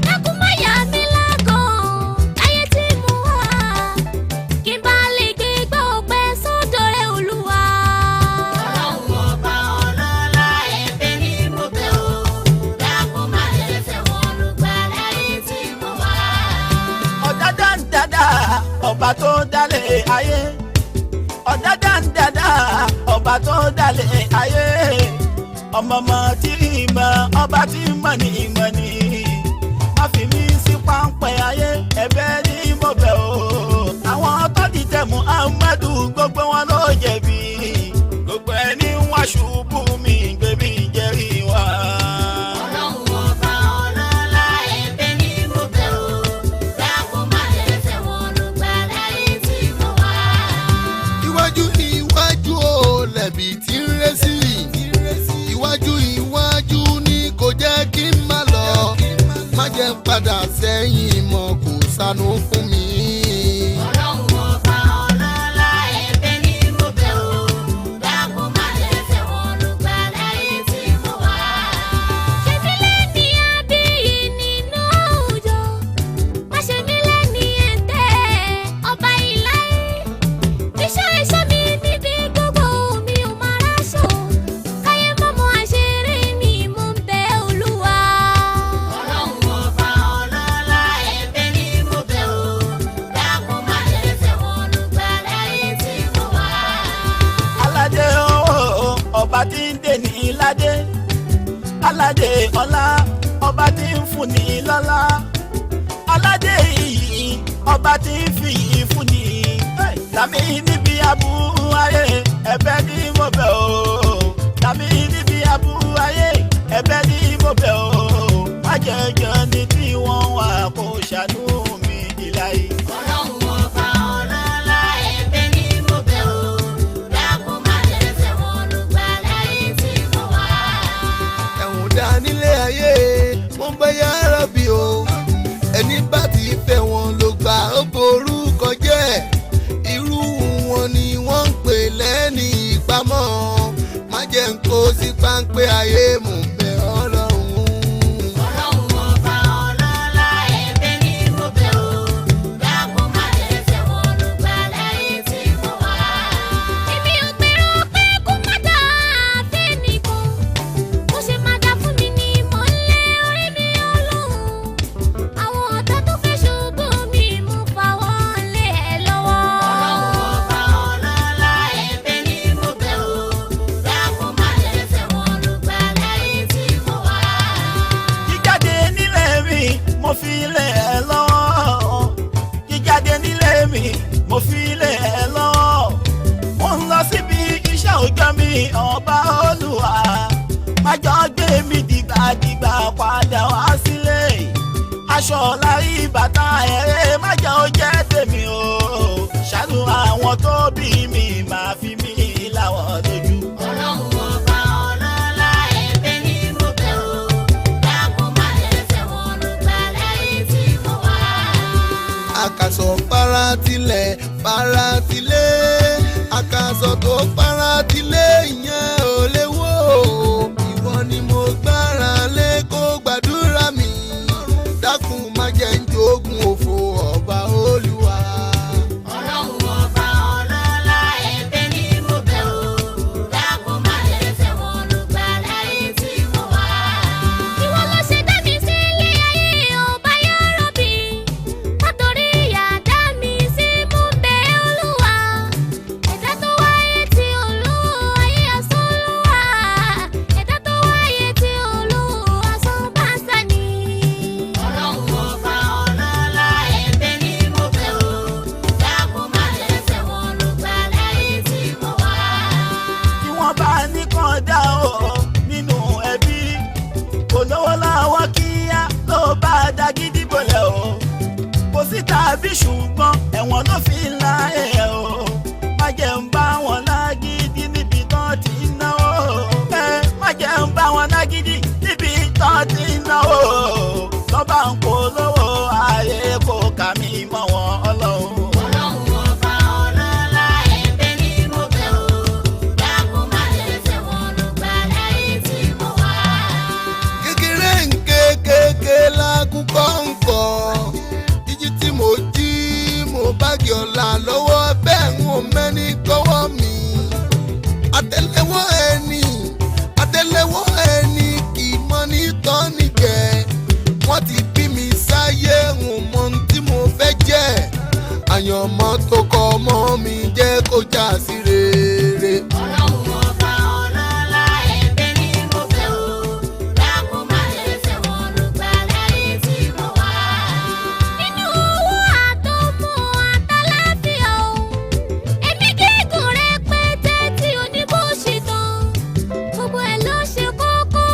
Dákun má yà mí lágàn láyé tí mo wà. Kí n bá lè gbégbá ọpẹ́ sọ́dọ̀ rẹ̀ Olúwa. Ọlọ́run ọba ọlọ́lá ẹ̀bẹ̀ ni mo bẹ̀ ọ́. Dákun má jẹ́ fẹ́ wọn ló gbà láyé tí mo wà. Ọ̀dádá ń dada ọba tó dálé ayé ọ̀dádá ń dada ọba tó dálé ayé ọmọọmọ tí ìmọ̀ ọba tí mọ̀ ní ìmọ̀ ni má fi mí sí páńpẹ́ ayé ẹ̀bẹ̀ ní mo bẹ̀ o àwọn tó dìtẹ̀ Muhammadu gbogbo wọn ló jẹ̀bi gbogbo ẹni wá ṣubú mi gbé mi jẹ́rìí wá. Ọlọ́run ọba ọlọ́lá ẹ̀bẹ̀ ni mo bẹ̀ ọ́. Dákun má jẹ́ fẹ́ wọn ló gbà láyé tí mo wà. iwájú iwájú o lẹ̀bi tí ń ré sí iwájú iwájú ni kò jẹ́ kí n má lọ má jẹ́ padà sẹ́yìn mọ́ kò sànú fún mi. Ọlọ́run fúnni lọ́lá aládé yìí ọba tí ń fi yìí fúnni tàmí níbi aburú ayé ẹ̀bẹ̀ ni mo bẹ̀ o tàmí níbi aburú ayé ẹ̀bẹ̀ ni mo bẹ̀ o má jẹjẹ ní tí wọ́n wà kó ṣàánú mi ìlàyé. Ọlọ́run ọba ọlọ́lá ẹ̀bẹ̀ ni mo bẹ̀ o dákun má jẹ̀sẹ̀ wọn lùgbà láyé tí mo wà. ẹ̀wọ̀n dá nílé ayé wọ́n bá yára bí o ẹni bá ti fẹ́ wọn ló gbà ó borúkọ jẹ́ irú wọn ni wọ́n ń pè lẹ́ni ìpamọ́ má jẹ́ ń kó sí páńpẹ́ ayé mò ń bẹ̀ Ọlọ́run. Ọlọ́run ọba ọlọ́lá ẹ̀bẹ̀ ni mo bẹ̀ o dákun má jẹ̀sẹ̀ wọn lùgbà láyé tí mo wà. èmi ò gbèrò pé kó má dà fẹ́nìkan bó ṣe má dà fún mi ni mò ń lé orí mi Ọlọ́run àwọn ọ̀tá tó fẹ́ ṣubú mi mú fa wọ́n lé ẹ lọ́wọ́. Ọlọ́run ọba ọlọ́lá ẹ̀bẹ̀ ni mo bẹ̀ o dákun má jẹ̀sẹ̀ wọn lùgbà láyé tí mo wà. jíjáde nílé mi mo fi lé ẹ lọ́wọ́ jíjáde nílé mi mo fi lé ẹ lọ́wọ́ mo ń lọ síbi iṣẹ́ òòjọ́ mi ọba Olúwa má jọ gbé mi dìgbàdìgbà padà wá sílé aṣọ lárí bàtà ẹ̀rẹ́ má jẹ́ ó jẹ́ tèmi o ṣàánú àwọn tó bí mi máa fi mí láwọn lójú. Ọlọ́run ọba ọlọ́lá ẹ̀bẹ̀ ni mo bẹ̀ o dákun má jẹ̀sẹ̀ wọn lùgbà láyé tí mo wà. àkàsọ̀ faratilẹ̀ àkàsọ̀ tó faratilẹ̀ ìyẹn ò lè wò ìwọ ni mo gbára lé kó gbàdúrà mi dákun má jẹ́ ń jogún òfò ọba Olúwa. Ọlọ́run ọba ọlọ́lá ẹ̀bẹ̀ ni mo bẹ̀ o dákun má jẹ̀sẹ̀ wọn lùgbà láyé tí mo wà. ìwọ ló ṣe dá mi sí ilé ayé ọba yàrá bí látòrí ìyá dá mi sí mú bẹ Olúwa ẹ̀dá tó wáyé tí olú ayé asán ló wà ẹ̀dá tó wáyé tí olú asán bá sá ni. Ọlọ́run ọba ọlọ́lá ẹ̀bẹ̀ ni mo bẹ̀ o dákun má jẹ̀sẹ̀ wọn lùgbà láyé tí mo wà. tí wọ́n bá ní kàn dá o nínú ẹbí kò lówó lọ́wọ́ kíá ló bá dá gidi bọ̀lẹ̀ o kò sí tàbí ṣùgbọ́n ẹ̀wọ̀n ló fi ń la ẹ̀ o má jẹ́ ń bá wọn lágídí níbi tán ti ń náwó má jẹ́ ń bá wọn lágídí níbi tán ti ń náwó lọ́ba ń polówó ayé kò kà mí mọ́ wọn Ọlọ́run. Ọlọ́run ọba ọlọ́lá ẹ̀bẹ̀ ni mo bẹ̀ o dákun má jẹ̀sẹ̀ wọn lùgbà láyé tí mo wà. kékeré nkékéké lákúkọ́ ńkọ́ jíjí tí mo jí mo báàgì ọ̀la lọ́wọ́ bẹ́ẹ̀ ń wò mẹ́ni kọ́wọ́ mi àtẹ́lẹwọ́ ẹni kì í mọ ní tọ́nìkẹ́ wọ́n ti bí mi sáyé ń mọ ohun tí mo fẹ́ jẹ́ àyànmọ́ tó kọ́ ọmọ mi jẹ́ kó já sí rere. Ọlọ́run ọba ọlọ́lá ẹ̀bẹ̀ ni mo bẹ̀ o dákun má jẹ̀sẹ̀ wọn lùgbà láyé tí mo wà. nínú owó àtọmọ àtàláfíà o èmi gígùn rẹpẹtẹ tí oníbó ṣe tán gbogbo ẹ̀ ló ṣe kókó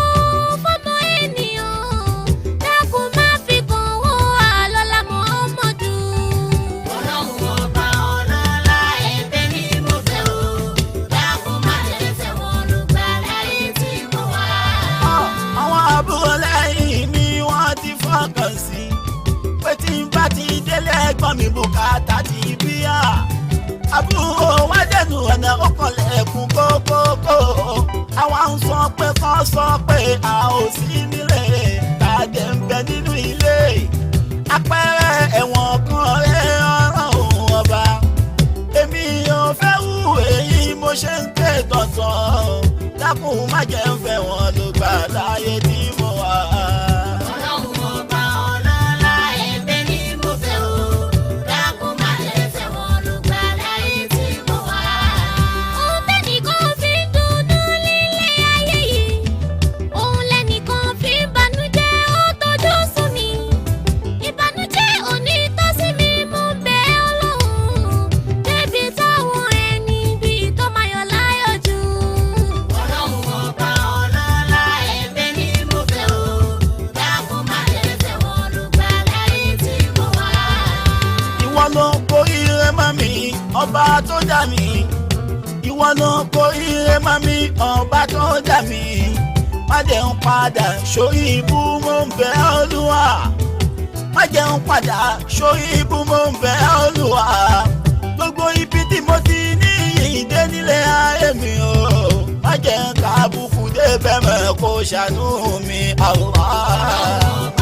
fọ́mọ ènìyàn dákun má fi kàn wọ́n àlọ́lá Muhammadu. Ọlọ́run ọba ọlọ́lá ẹ̀bẹ̀ ni mo bẹ̀ o dákun má jẹ̀sẹ̀ wọn lùgbà láyé tí mo wà. àwọn àbúrò lẹ́yìn mi wọ́n ti fọkàn sí pé tí n bá ti délé ẹ̀gbọ́n mi bùkátà ti bíyà àbúrò wá dẹnu ọ̀nà ọkọ̀lẹ̀kùn kókókó àwa ń sọ pé kọ́ sọ pé a ò sí nílé tàdé ń bẹ nínú ilé àpẹẹrẹ ẹ̀wọ̀n kan rẹ̀ ọ̀rọ̀ òun ọba èmi ò fẹ́ wù èyí mo ṣe ń ké tọ̀tàn dákun má jẹ́ ń fẹ́ wọn ló gbà láyé tí mo wà. Ọlọ́run ọba ọlọ́lá ẹ̀bẹ̀ ni mo bẹ̀ o dákun má jẹ̀sẹ̀ wọn lùgbà láyé tí mo wà. ohun tẹ́nìkan fi ń dunnú nílé ayé yìí òun lẹ́nìkan fi ń banújẹ́ ó tójú sùn. ọba tó dà mí ìwọ ló ń kó ire mọ́ mi ọba tó dà mí má jẹ́ ń padà sórí ibú mo ń bẹ̀ Olúwa má jẹ́ ń padà sórí ibú mo ń bẹ̀ Olúwa gbogbo ibi tí mo ti ní ìdé nílé ayé mi o má jẹ́ ń ka àbùkù débẹ̀ mọ́ kó ṣàánú mi Allah.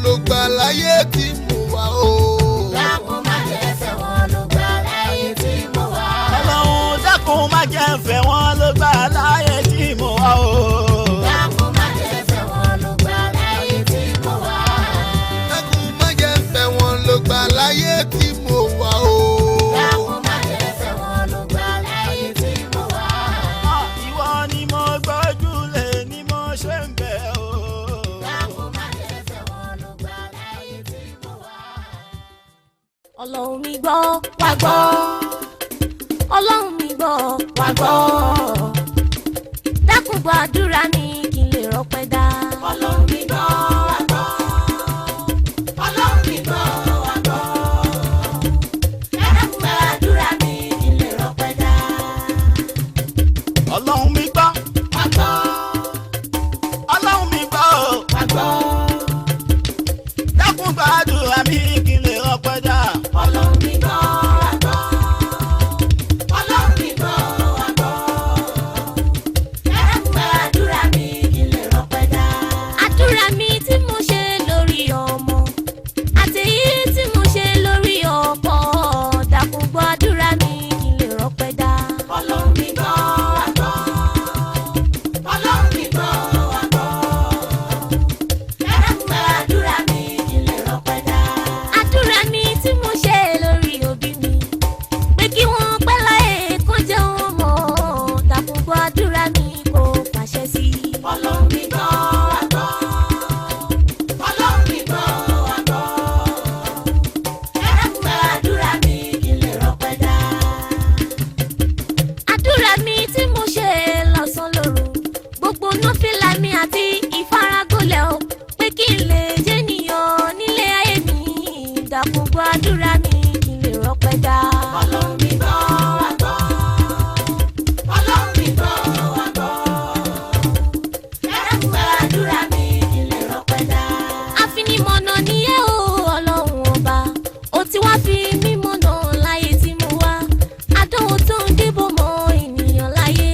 ló gbà láyé tí mo wà o. dákun má jẹ́ fẹ́ wọn ló gbà láyé tí mo wà. Ọlọ́run dákun má jẹ́ fẹ́ wọn ló gbà láyé tí mo wà o. dákun má jẹ́ fẹ́ wọn ló gbà láyé tí mo wà. dákun má jẹ́ fẹ́ wọn ló gbà láyé tí mo wà o. dákun má jẹ́ fẹ́ wọn ló gbà láyé tí mo wà. Ìwọ ni mo gbójúlé ni mo ṣe ń bẹ̀ o. Ọlọ́run mi gbọ́ wá gbọ́ Ọlọ́run mi gbọ́ wá gbọ́ dákun gbọ́ àdúrà mi kí n lè rọ́pẹ́ dá. Ọlọ́run mi gbọ́ wá gbọ́ Ọlọ́run mi gbọ́ wá gbọ́ dákun gbọ́ àdúrà mi kí n lè rọ́pẹ́ dá. Ọlọ́run mi gbọ́ wá gbọ́ Ọlọ́run mi gbọ́ wá gbọ́ dákun gbọ́ àdúrà mi kí n lè rọ́pẹ́ dá. Ọlọ́run mi gbọ́ wá gbọ́ Ọlọ́run mi gbọ́ wá gbọ́ dákun gbọ́ àdúrà mi kí n lè rọ́pẹ́ dá. Àdúrà mi tí mo ṣe lórí ọmọ àtèyí tí mo ṣe lórí ọkọ dákun gbọ́ àdúrà mi kí n lè rọ́pẹ́ dá. Ọlọ́run mi gbọ́ wá gbọ́ Ọlọ́run mi gbọ́ wá gbọ́ dákun gbọ́ àdúrà mi kí n lè rọ́pẹ́ dá. Àdúrà mi tí mo ṣe lórí òbí mi pé kí wọ́n pẹ́ láyé kó jẹ́ wọn mọ̀ dákun gbọ́ àdúrà mi kó pàṣẹ sí i. Ọlọ́run mi gbọ́ wá gbọ́ Ọlọ́run mi gbọ́ wá gbọ́ dákun gbọ́ àdúrà mi kí n lè rọ́pẹ́ dá. Àdúrà mi tí mo ṣe lọ́sàn lóru gbogbo nọ́fìlà mi àti ìfaragolẹ̀ o pé kí n lè jẹ́nìyàn nílé ayé mi dákun gbọ́ àdúrà mi kí n lè rọ́pẹ́ dá. Ọlọ́run mi gbọ́ wá gbọ́ Ọlọ́run mi gbọ́ wá gbọ́ dákun gbọ́ àdúrà mi kí n lè rọ́pẹ́ dá. Àfinimọ̀nà nìyẹn o Ọlọ́run ọba ó ti wá fi mí mọ̀nà láyé tí mo wá àdánwò tó ń dìbò mọ́ ènìyàn láyé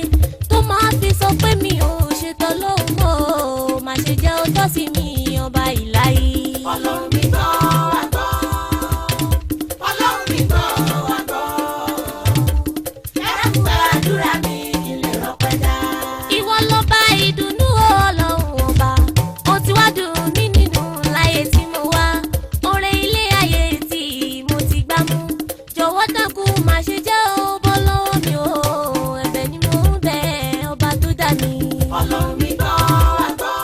tó máa fi sọ pé mi ò ṣetán lóhùn mọ́ má ṣe jẹ́ ó tọ́ sí mi ọba ìláyé. Ọlọ́run mi gbọ́ wá gbọ́ Ọlọ́run mi gbọ́ wá gbọ́ dákun gbọ́ àdúrà mi kí n lè rọ́pẹ́ dá. Ìwọ lọba ìdùnnú Ọlọ́run ọba ó ti wá dùn mí nínú láyé tí mo wá oore ilé ayé tí mo ti gbá mú jọ̀wọ́ dákun má ṣe jẹ́ ó bọ́ lọ́wọ́ mi o ẹ̀bẹ̀ ni mo ń bẹ̀ ọba tó dá mi. Ọlọ́run mi gbọ́ wá gbọ́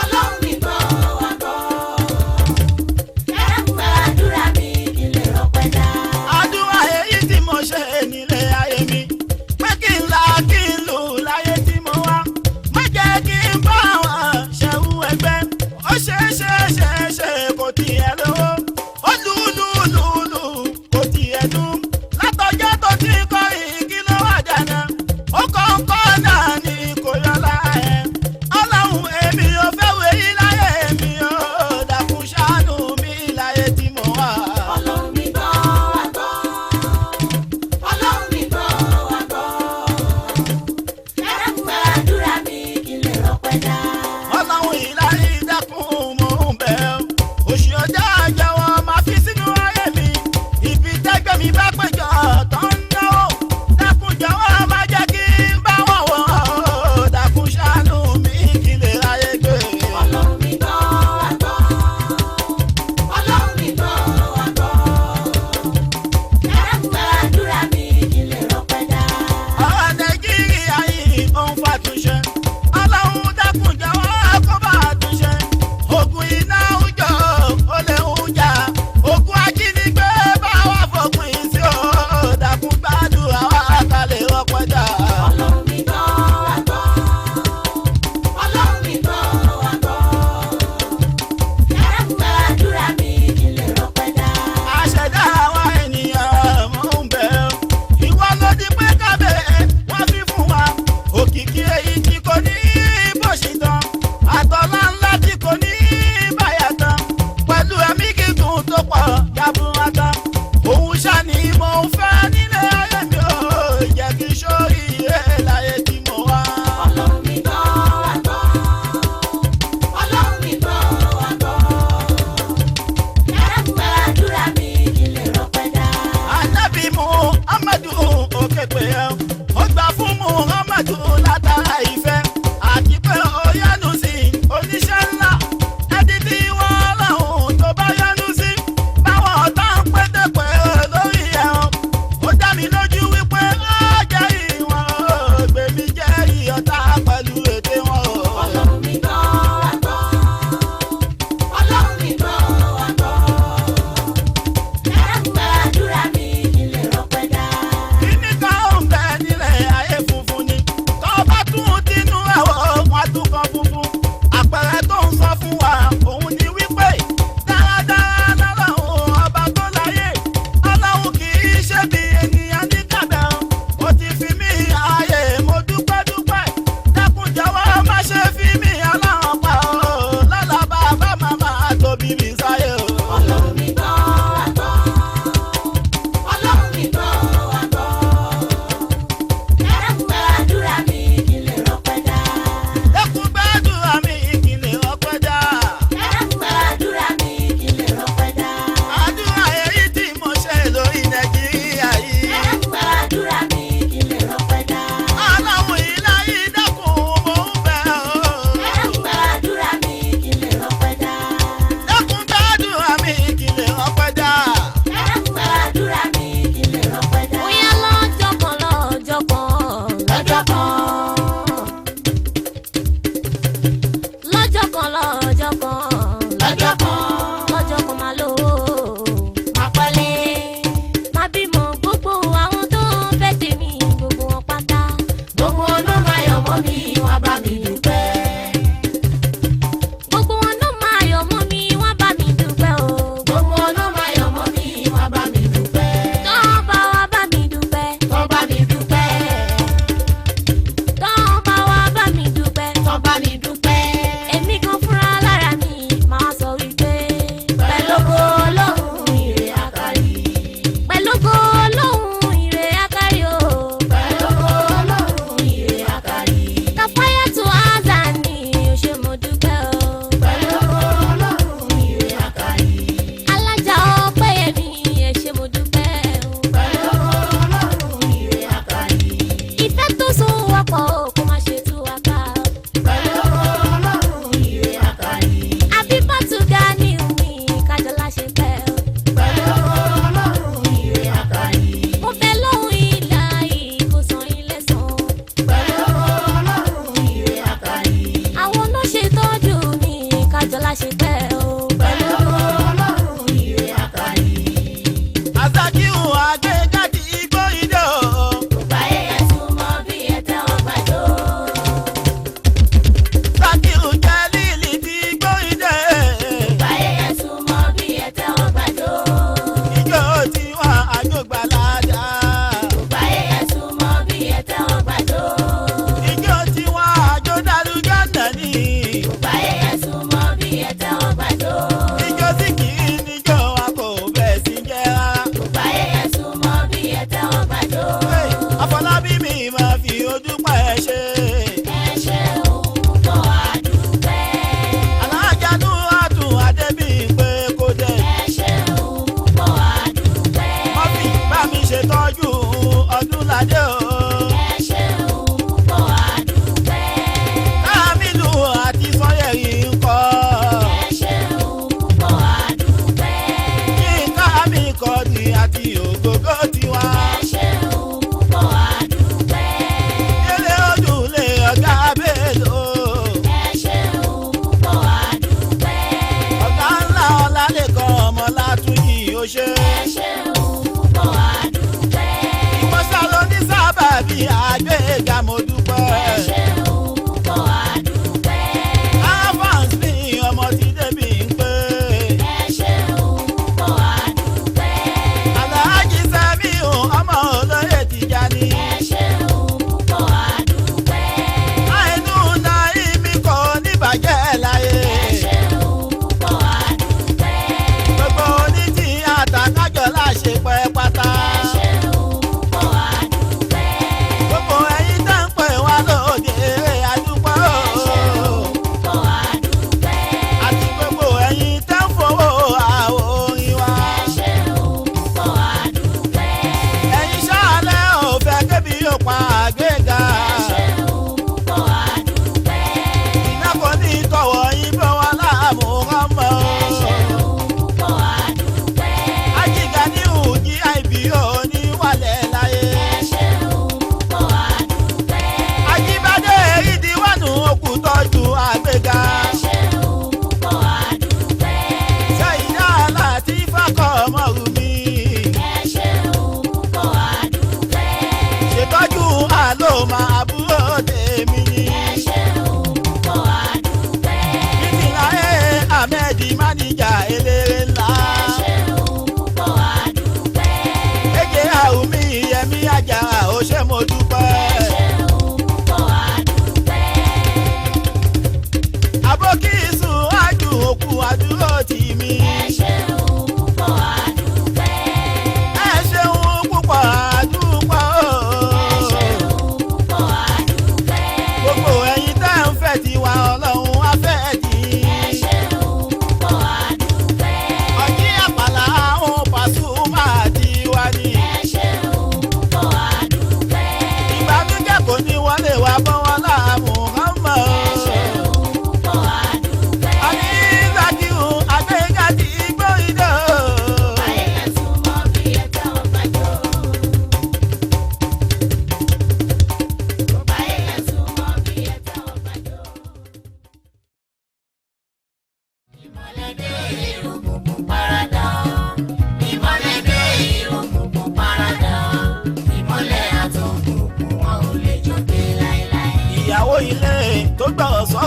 Ọlọ́run mi gbọ́ wá gbọ́ dákun gbọ́ àdúrà mi kí n lè rọ́pẹ́ dá. Àdúrà èyí tí mo ṣe nílé ayé mi pé kí n là kí n lù láyé tí mo wá má jẹ́ kí n bá wọn ṣẹ̀wù ẹgbẹ́ ó ṣe kò tiẹ̀ lówó ó lùlù kò tiẹ̀ dùn látọjọ́ tó ti kọ́ igi ló wà dáná ó kọ́ńkọ́ náà ni kò yọ láyé Ọlọ́run èmi ò fẹ́ wéyí láyé mi ò dákun ṣàánú mi láyé tí mo wà. Ọlọ́run mi gbọ́ wá gbọ́ Ọlọ́run mi gbọ́ wá gbọ́ dákun gbọ́ àdúrà mi kí n lè rọ́pẹ́ dá. Ọlọ́run ìlàrí dákun mò ń bẹ̀ ọ́ òṣì ọjà jọ̀wọ́ máa fi sínú ayé mi ibi tẹ́gbẹ́ mi bá péjọ tó ń náwó dákun jọ̀wọ́ má jẹ́ kí n bá wọn wọ̀ ọ́ dákun ṣàánú mi kí n lè ráyè gbé. Ọlọ́run mi gbọ́ wá gbọ́ Ọlọ́run mi gbọ́ wá gbọ́ dákun gbọ́ àdúrà mi kí n lè rọ́pẹ́ dá. ọ̀rọ̀ Nàìjíríà yìí ó ń fàtúnṣe Ọlọ́run dákun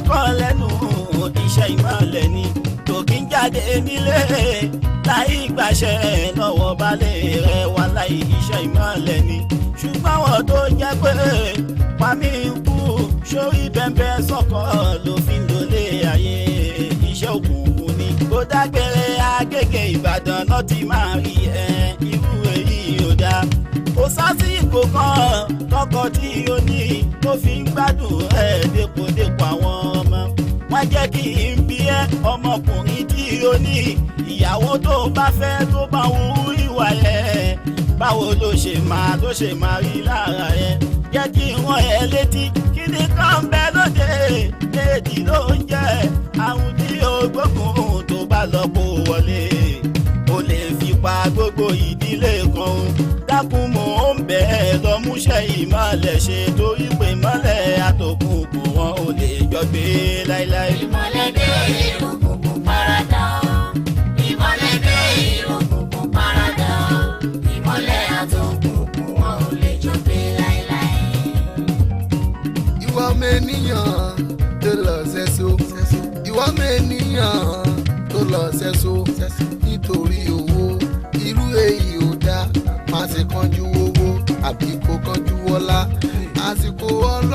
kọ́ lẹ́nu iṣẹ́ ìmọ̀lẹ̀ ni tòkí ń jáde nílé láì gbàṣẹ lọ́wọ́ balẹ̀ rẹ̀ wá láì iṣẹ́ ìmọ̀lẹ̀ ni ṣùgbọ́n wọ́n tó jẹ́ pé pàmí kú sórí bẹ́ńbẹ́ sọ́kọ̀ ló fi ń lólé ayé iṣẹ́ òkùnkùn ni kó dágbére Agége Ìbàdàn náà ti máa rí irú èyí ò dáa kò sásìkò kan tọkọ tí ó ní tó fi ń gbádùn dépòdépò àwọn ọmọ wọn jẹ́ kí n bí ọmọkùnrin tí ó ní ìyàwó tó bá fẹ́ tó bá wù ìwà yẹn báwo ló ṣe máa rí lára yẹn jẹ́ kí wọ́n létí kí ni kàn bẹ́ lóde èdè ló ń jẹ́ àrùn tí ó gbógun tó bá lọ kó wọlé ó lè fi pa gbogbo ìdílé kan dákun mò ń bẹ̀ ẹ́ lọ múṣẹ́ ìmọ̀lẹ̀ ṣe torí pé mọ́lẹ̀ àtòkùnkùn wọn ò lè jọ gbé láíláí. ìmọ̀lẹ̀ dé òkùnkùn paradà ìmọ̀lẹ̀ dé òkùnkùn paradà ìmọ̀lẹ̀ àtòkùnkùn wọn ò lè jọ gbé láíláí. ìwọ mẹ́niyàn tó lọ sẹ́so ìwọ mẹ́niyàn tó lọ sẹ́so nítorí owó irú èyí ò dáa má ṣe kánjú owó àbí kó kánjú ọlá àsìkò ọlá.